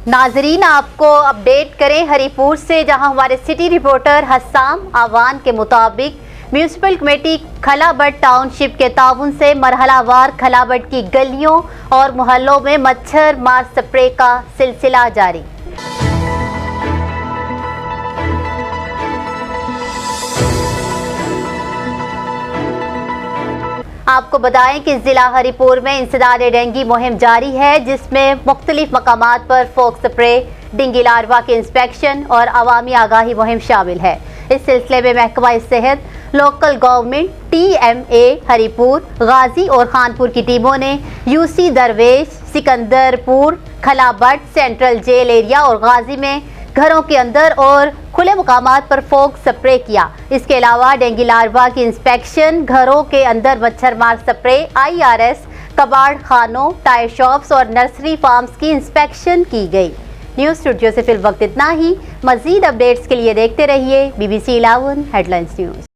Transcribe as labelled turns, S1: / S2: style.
S1: ناظرین آپ کو اپڈیٹ کریں ہری پور سے، جہاں ہمارے سٹی رپورٹر حسام آوان کے مطابق میونسپل کمیٹی کھلا بٹ ٹاؤن شپ کے تعاون سے مرحلہ وار کھلا بٹ کی گلیوں اور محلوں میں مچھر مار سپرے کا سلسلہ جاری۔ آپ کو بتائیں کہ ضلع ہری پور میں انسداد ڈینگی مہم جاری ہے، جس میں مختلف مقامات پر فوگ سپرے، ڈینگی لاروا کی انسپیکشن اور عوامی آگاہی مہم شامل ہے۔ اس سلسلے میں محکمہ صحت، لوکل گورنمنٹ، ٹی ایم اے ہری پور، غازی اور خانپور کی ٹیموں نے یو سی درویش، سکندر پور، کھلا بٹ، سینٹرل جیل ایریا اور غازی میں گھروں کے اندر اور کھلے مقامات پر فوگ سپرے کیا۔ اس کے علاوہ ڈینگی لاروا کی انسپیکشن، گھروں کے اندر مچھر مار سپرے، IRS، کباڑ خانوں، ٹائر شاپس اور نرسری فارمز کی انسپیکشن کی گئی۔ نیوز اسٹوڈیو سے فی الوقت اتنا ہی۔ مزید اپڈیٹس کے لیے دیکھتے رہیے BBC 11 ہیڈ لائنز نیوز۔